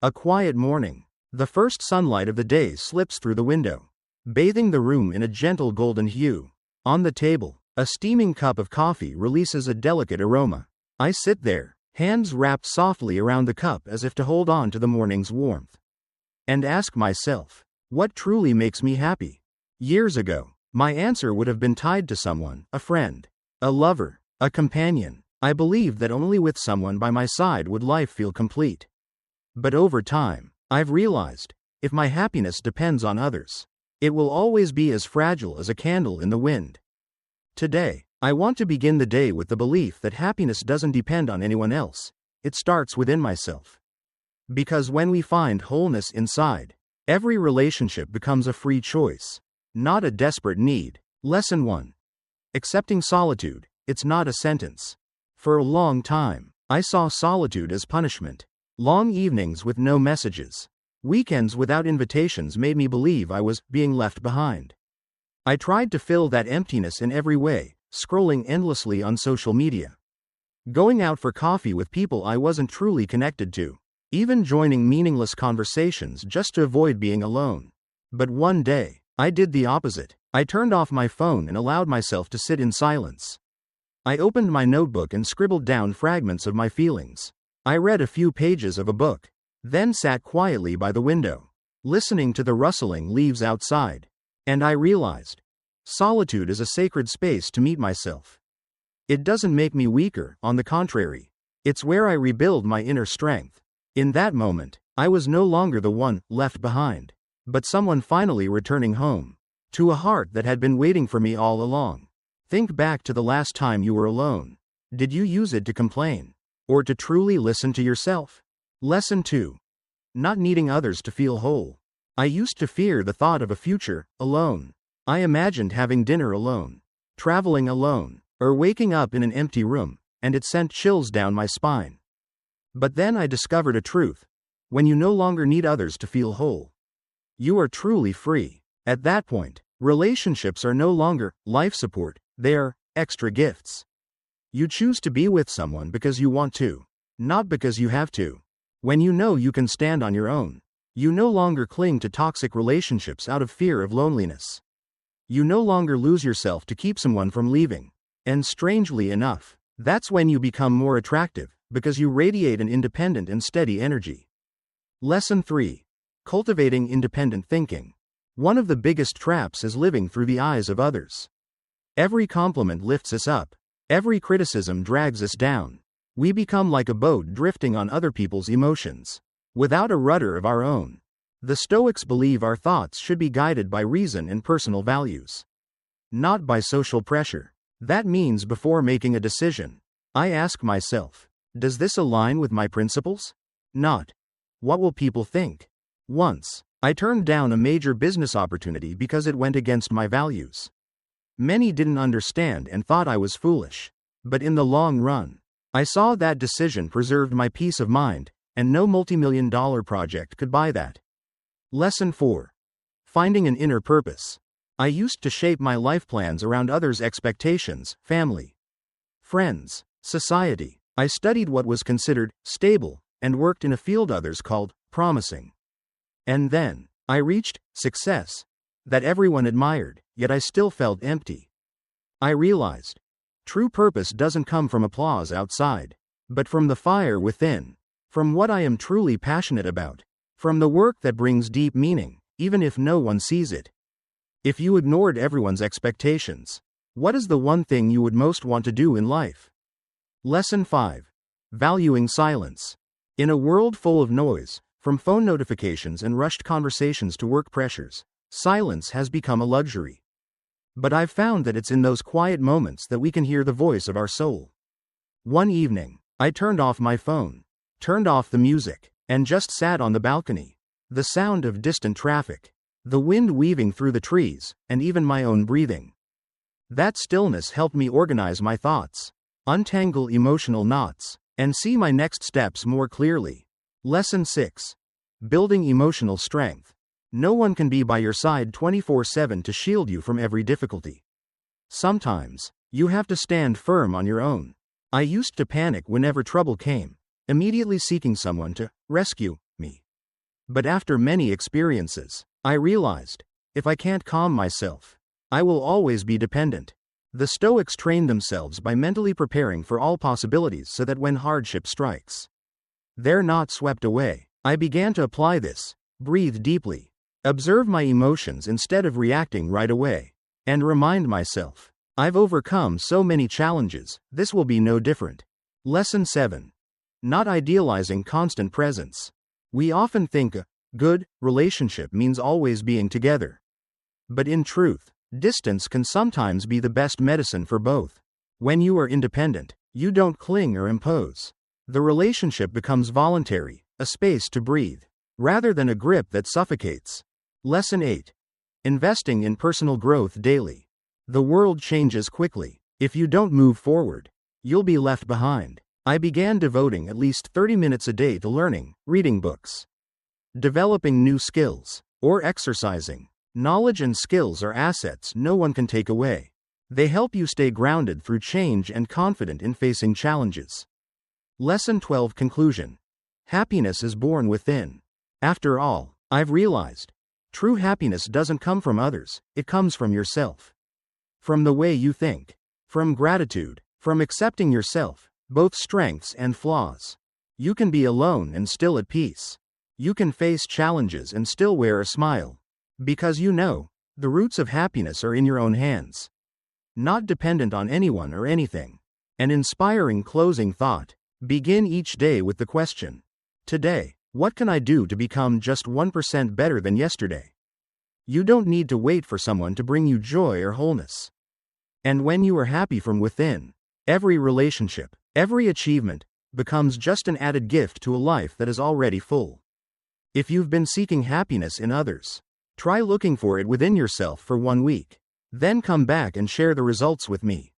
A quiet morning. The first sunlight of the day slips through the window, bathing the room in a gentle golden hue. On the table, a steaming cup of coffee releases a delicate aroma. I sit there, hands wrapped softly around the cup as if to hold on to the morning's warmth, and ask myself, what truly makes me happy? Years ago, my answer would have been tied to someone, a friend, a lover, a companion. I believed that only with someone by my side would life feel complete. But over time, I've realized, if my happiness depends on others, it will always be as fragile as a candle in the wind. Today, I want to begin the day with the belief that happiness doesn't depend on anyone else, it starts within myself. Because when we find wholeness inside, every relationship becomes a free choice, not a desperate need. Lesson 1. Accepting solitude, it's not a sentence. For a long time, I saw solitude as punishment. Long evenings with no messages, weekends without invitations made me believe I was being left behind. I tried to fill that emptiness in every way, scrolling endlessly on social media, going out for coffee with people I wasn't truly connected to, even joining meaningless conversations just to avoid being alone. But one day, I did the opposite. I turned off my phone and allowed myself to sit in silence. I opened my notebook and scribbled down fragments of my feelings. I read a few pages of a book, then sat quietly by the window, listening to the rustling leaves outside. And I realized, solitude is a sacred space to meet myself. It doesn't make me weaker, on the contrary. It's where I rebuild my inner strength. In that moment, I was no longer the one left behind, but someone finally returning home, to a heart that had been waiting for me all along. Think back to the last time you were alone. Did you use it to complain? Or to truly listen to yourself? Lesson 2. Not needing others to feel whole. I used to fear the thought of a future alone. I imagined having dinner alone, traveling alone, or waking up in an empty room, and it sent chills down my spine. But then I discovered a truth. When you no longer need others to feel whole, you are truly free. At that point, relationships are no longer life support, they're extra gifts. You choose to be with someone because you want to, not because you have to. When you know you can stand on your own, you no longer cling to toxic relationships out of fear of loneliness. You no longer lose yourself to keep someone from leaving. And strangely enough, that's when you become more attractive, because you radiate an independent and steady energy. Lesson 3. Cultivating independent thinking. One of the biggest traps is living through the eyes of others. Every compliment lifts us up. Every criticism drags us down. We become like a boat drifting on other people's emotions, without a rudder of our own. The Stoics believe our thoughts should be guided by reason and personal values, not by social pressure. That means before making a decision, I ask myself, does this align with my principles? Not, what will people think? Once, I turned down a major business opportunity because it went against my values. Many didn't understand and thought I was foolish. But in the long run, I saw that decision preserved my peace of mind, and no multi-million-dollar project could buy that. Lesson 4. Finding an inner purpose. I used to shape my life plans around others' expectations, family, friends, society. I studied what was considered stable, and worked in a field others called promising. And then, I reached success that everyone admired, yet I still felt empty. I realized, true purpose doesn't come from applause outside, but from the fire within, from what I am truly passionate about, from the work that brings deep meaning, even if no one sees it. If you ignored everyone's expectations, what is the one thing you would most want to do in life? Lesson 5. Valuing silence. In a world full of noise, from phone notifications and rushed conversations to work pressures, silence has become a luxury. But I've found that it's in those quiet moments that we can hear the voice of our soul. One evening, I turned off my phone, turned off the music, and just sat on the balcony. The sound of distant traffic, the wind weaving through the trees, and even my own breathing. That stillness helped me organize my thoughts, untangle emotional knots, and see my next steps more clearly. Lesson 6. Building emotional strength. No one can be by your side 24/7 to shield you from every difficulty. Sometimes, you have to stand firm on your own. I used to panic whenever trouble came, immediately seeking someone to rescue me. But after many experiences, I realized, if I can't calm myself, I will always be dependent. The Stoics trained themselves by mentally preparing for all possibilities so that when hardship strikes, they're not swept away. I began to apply this. Breathe deeply. Observe my emotions instead of reacting right away. And remind myself, I've overcome so many challenges, this will be no different. Lesson 7. Not idealizing constant presence. We often think a good relationship means always being together. But in truth, distance can sometimes be the best medicine for both. When you are independent, you don't cling or impose. The relationship becomes voluntary, a space to breathe, rather than a grip that suffocates. Lesson 8. Investing in personal growth daily. The world changes quickly. If you don't move forward, you'll be left behind. I began devoting at least 30 minutes a day to learning, reading books, developing new skills, or exercising. Knowledge and skills are assets no one can take away. They help you stay grounded through change and confident in facing challenges. Lesson 12. Conclusion. Happiness is born within. After all, I've realized, true happiness doesn't come from others, it comes from yourself. From the way you think. From gratitude. From accepting yourself, both strengths and flaws. You can be alone and still at peace. You can face challenges and still wear a smile. Because you know, the roots of happiness are in your own hands. Not dependent on anyone or anything. An inspiring closing thought. Begin each day with the question, today, what can I do to become just 1% better than yesterday? You don't need to wait for someone to bring you joy or wholeness. And when you are happy from within, every relationship, every achievement, becomes just an added gift to a life that is already full. If you've been seeking happiness in others, try looking for it within yourself for 1 week. Then come back and share the results with me.